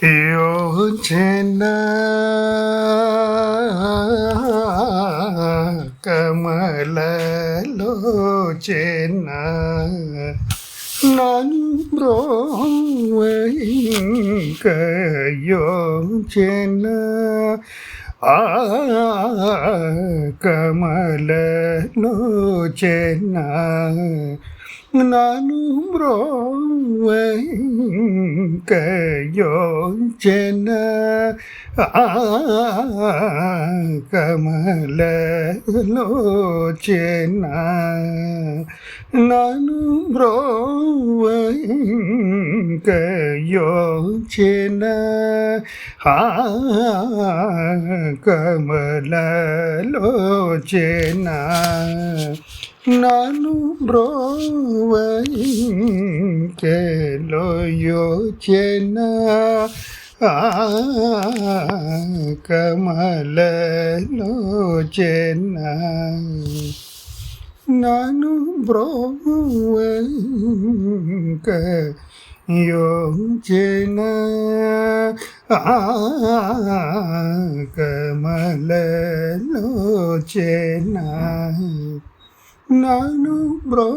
ಯೋಚನಾ ಕಮಲಲೋಚನ ನಾನು ಬ್ರೋವೈಕ ಯೋಚನ ಆ ಕಮಲಲೋಚನ ನಾನು ಬ್ರೋವೈಕ ಯೋಚನ ಆ ಕಮಲಲೋಚನ ನಾನು ಬ್ರೋವೈಕ ಯೋಚನ ಆ ಕಮಲಲೋಚನ ನಾನು ಬ್ರೋವೈಕ ಯೋಚನ ಆ ಕಮಲಲೋಚನ ನಾನು ಬ್ರೋವೈಕ ಯೋಚನ ಆ ಕಮಲಲೋಚನ ನಾನು ಬ್ರೋವೈಕ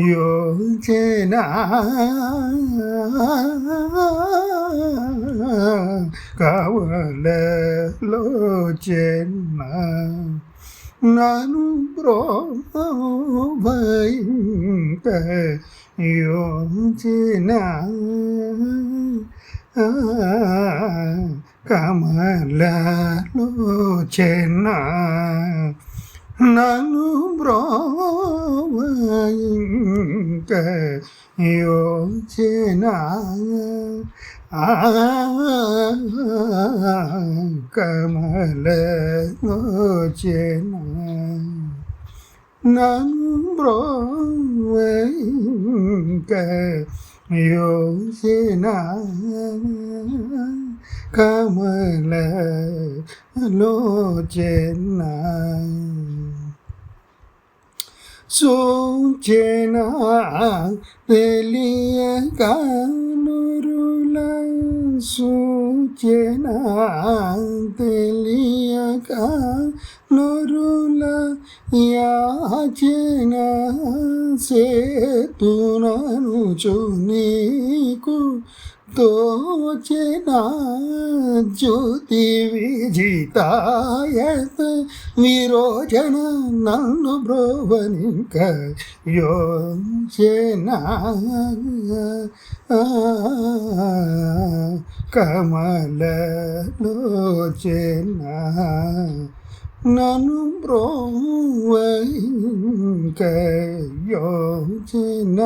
ಯೋಚನ ಕಮಲಲೋಚನ ನಾನು ಬ್ರೋವೈಕ ಯೋಚನ ಕಮಲಲೋಚನ ನಾನು ಬ್ರೋವೈಕ ಯೋಚನ ಕಮಲಲೋಚನ ನಾನು ಬ್ರೋವೈಕ ಯೋಚನ ಕಮಲಲೋಚನ సూచన తెలియక నురుల సూచన తెలియక నురుల యాచన సేతుననుచు నీకు తోచన జ్యోతి విజితాయత విరోచన నన్ను బ్రోవనిక యోచన కమలలోచన నన్ను బ్రోవైక యోచన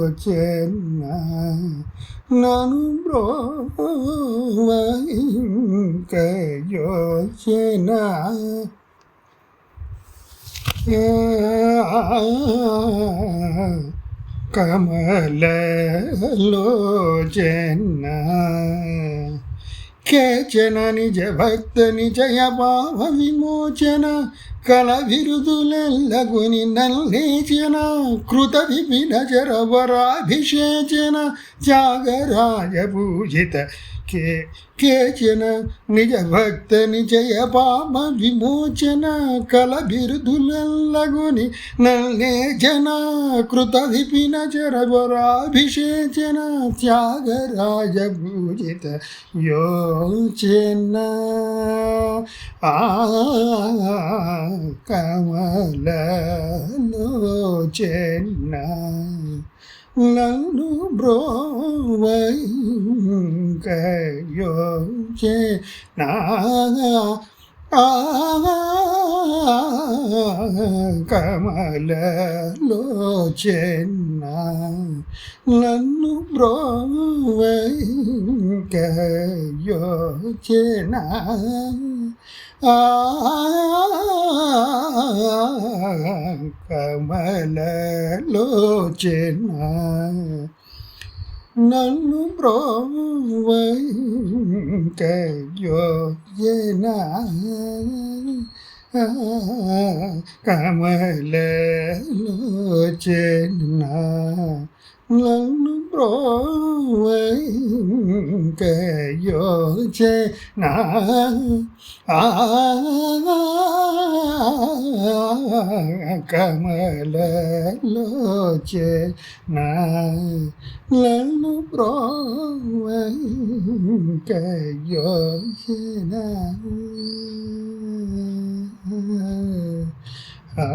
కమలలోచన నన్ను బ్రోవైక యోచన కమలలోచన కేచన నిజ భక్త నిజయ భావ విమోచన కల విరుదులెల్లగుని నల్లేచన కృత విపిన జరవరాభిషేచన త్యాగరాజ పూజిత కేచన నిజ భక్త నిజయ పాప విమోచన కల బిరుదులెల్లగుని నల్లేచన కృత విపిన జరవరాభిషేచన త్యాగరాజ పూజిత యోచన కమలలోచన నన్ను బ్రోవైక యోచన కమలలోచన నన్ను బ్రోవైక యోచన కమలలోచన నన్ను బ్రోవైక యోచన కమలలోచన నన్ను బ్రోవైంకయోచన కమలలోచన నన్ను బ్రోవైంకయోచన ఆ